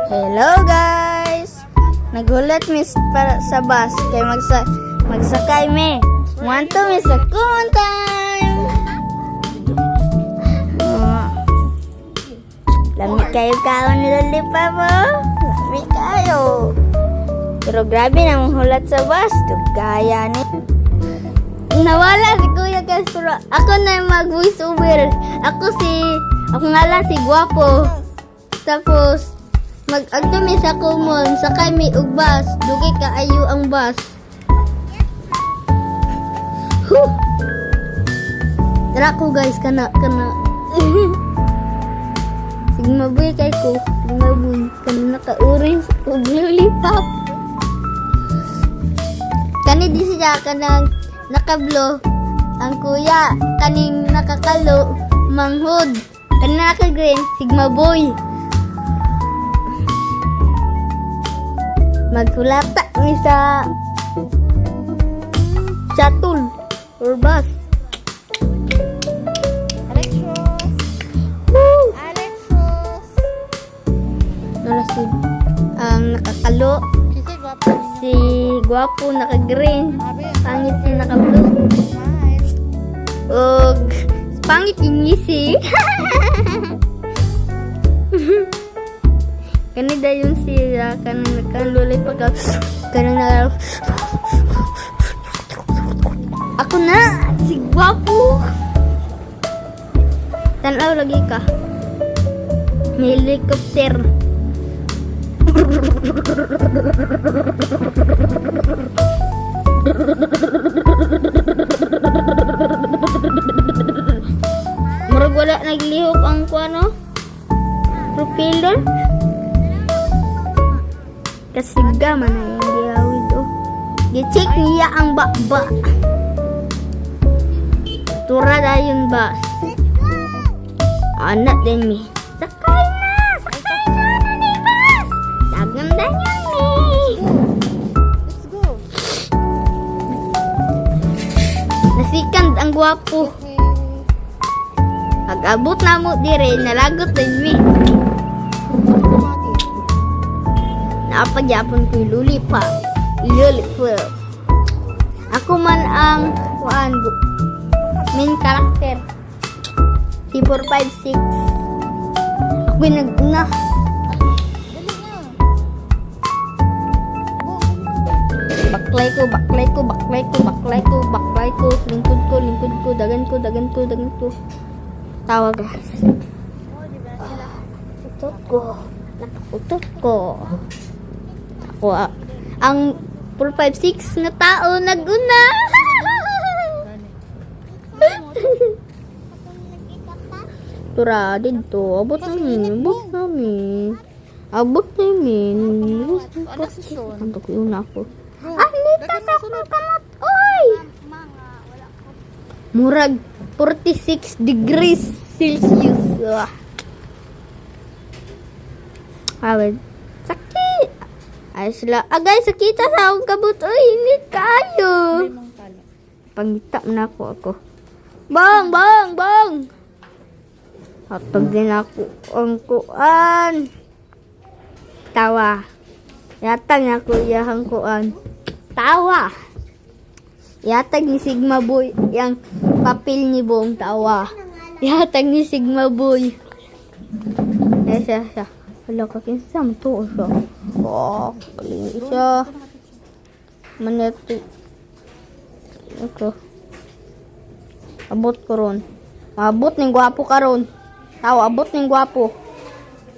Hello guys! Nagulat miss para sa bus kay magsakay me. Want to miss a cool time. Lami kayo kaon ni Lollipop po. Lami kayo. Pero grabe na hulat sa bus. Gaya ni. Nawala si Kuya Castro. Ako na yung mag-voice over. Ako nga lang si Guapo. Tapos, mag-agtumi sa kumon, sakay may ugbas, dugay ka ayo ang bus. Huh! Tara ko guys, kana. Sigma boy kay ko, sigma boy, kana naka-orange, ug Lollipop. Kani di siya kanang nakablo, ang kuya, kaning nakakalo, manghod. Kani naka-green, sigma boy. Magkulata ni sa shuttle or bus. Alexos. Woo! Alexos. Wala si nakakalo, si Guapo naka-green, pangit si naka-blue. Ug pangit yung ngisi. Kanida yung sila kanang nakalulay pagka kanang na ako na si Guapo. Tanaw lagi ka. May helicopter. Murag wala naglihok ang kuano propeller. Kasiga man na yung giyawid o. Gi-check niya ang bakba. Tura na yung bus. Anak din mi. Sakay na ni bus. Dagam na yun mi. Let's go. Nasikand ang Guapo. Okay. Pag-abot na mo dire, nalagot din mi. Napagyapon ko yung Lollipop. Ako man ang main character. Si 456. Ako yung nag-una. Baklay ko. Lingkod ko. Dagan ko. Tawa guys. Utot ko. Ako ang 456 na tao nag-una. Tura dito. Abot namin. Antok yun ako. Nita sa kamot. Oy! Murag 46 degrees Celsius. Awed. Sakit. Ay sila. Guys, sakita sa akong kabut. Uy, init kayo. Pangita na ako. Bang! Hatag din ako ang kuan. Tawa. Yatag na ako iyahang kuan. Tawa. Yatag ni Sigma Boy. Yang papel ni Bong. Tawa. Yatag ni Sigma Boy. Siya. Wala ka kinsam to siya. Kaling siya. Maneti. Okay. Abot ko ron. Abot ng Guapo ka ron. Tawa, abot ng Guapo.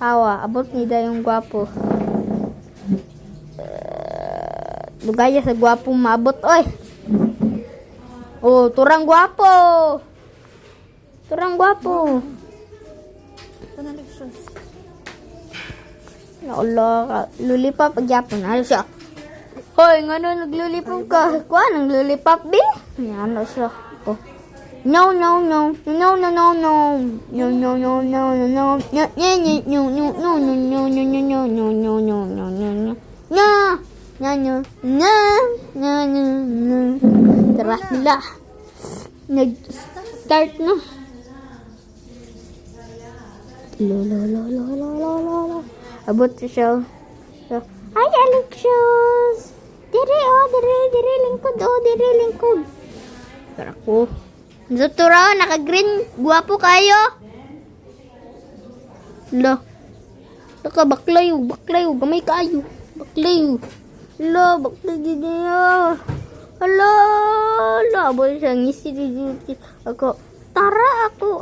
Tawa, abot ni Dayong Guapo. Lugaya sa Guapo maabot. Oy! Oh, turang Guapo! Allah, Lollipop pagyapon. Ano siya? Hoy, nga naglulipop ka? Kuha ng Lollipop, be? Ano siya? Oh. No. Teras nila. Nag-start na. Abot siya. So, hi, Alexos! Dire, lingkod, lingkod. Tara ko. Zutura, naka-green. Guwapo kayo. Lo. Taka, baklayo. Gamay kayo. Baklayo. Lo, baklayo niya. Hala, boy, siya ngisi. Ako, tara ako,